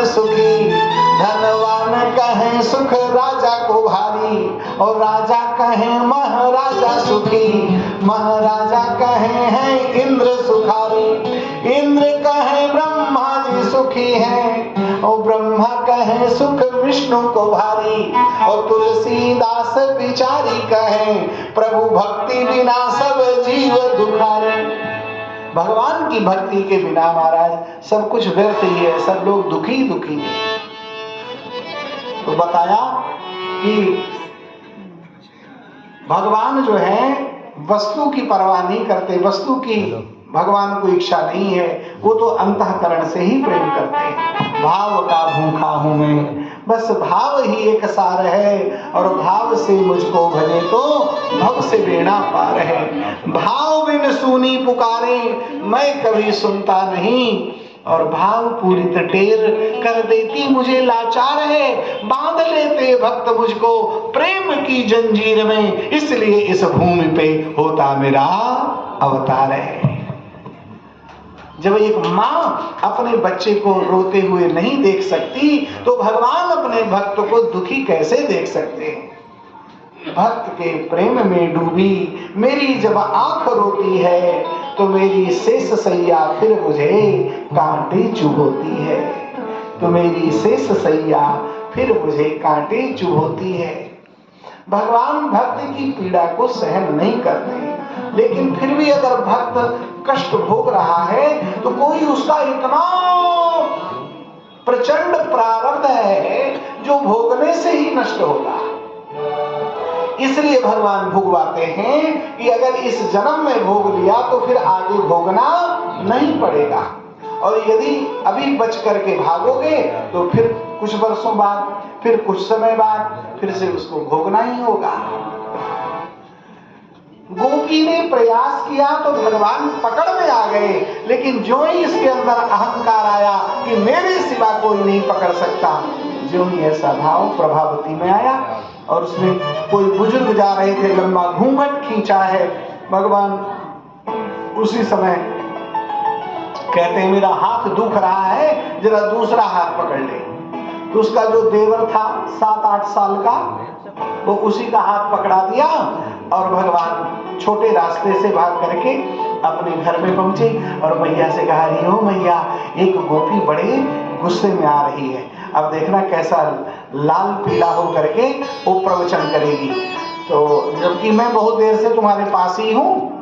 सुखी धनवान कहें सुख राजा को भारी, और राजा कहें महाराजा सुखी, महाराजा कहें हैं इंद्र सुखारी, इंद्र कहें ब्रह्मा जी सुखी हैं, और ब्रह्मा कहें सुख विष्णु को भारी, और तुलसीदास बिचारी कहें प्रभु भक्ति बिना सब जीव दुखारी। भगवान की भक्ति के बिना महाराज सब कुछ व्यर्थ ही है, सब लोग दुखी दुखी हैं। तो बताया कि भगवान जो है वस्तु की परवाह नहीं करते, वस्तु की भगवान को इच्छा नहीं है, वो तो अंतःकरण से ही प्रेम करते हैं। भाव का भूखा हूं मैं, बस भाव ही एक सार है, और भाव से मुझको भजे तो भव से बेड़ा पार है। भाव बिन सुनी पुकारे मैं कभी सुनता नहीं, और भाव पूरी टेर कर देती मुझे लाचार है। बांध लेते भक्त मुझको प्रेम की जंजीर में, इसलिए इस भूमि पे होता मेरा अवतार है। जब एक माँ अपने बच्चे को रोते हुए नहीं देख सकती, तो भगवान अपने भक्त को दुखी कैसे देख सकते हैं। भक्त के प्रेम में डूबी मेरी जब आंख रोती है, तो मेरी शेष सैया फिर मुझे कांटे चुभोती है, तो मेरी शेष सैया फिर मुझे कांटे चुभोती है। भगवान भक्त की पीड़ा को सहन नहीं करते, लेकिन फिर भी अगर भक्त कष्ट भोग रहा है तो कोई उसका इतना प्रचंड प्रारब्ध है जो भोगने से ही नष्ट होगा। इसलिए भगवान भुगवाते हैं कि अगर इस जन्म में भोग लिया तो फिर आगे भोगना नहीं पड़ेगा, और यदि अभी बच करके भागोगे तो फिर कुछ वर्षों बाद, फिर कुछ समय बाद फिर से उसको भोगना ही होगा। गोपी ने प्रयास किया तो भगवान पकड़ में आ गए, लेकिन जो ही इसके अंदर अहंकार आया कि मेरे सिवा कोई नहीं पकड़ सकता, जो ही ऐसा भाव प्रभावती में आया, और उसमें कोई बुजुर्ग जा रहे थे, लंबा घूंघट खींचा है, भगवान उसी समय कहते हैं मेरा हाथ दुख रहा है, जरा दूसरा हाथ पकड़ ले। तो उसका जो देवर था 7-8 साल का, वो उसी का हाथ पकड़ा दिया, और भगवान छोटे रास्ते से भाग करके अपने घर में पहुंचे, और मैया से कहा रही हो मैया, एक गोपी बड़े गुस्से में आ रही है, अब देखना कैसा लाल पीला हो करके वो प्रवचन करेगी। तो जबकि मैं बहुत देर से तुम्हारे पास ही हूँ,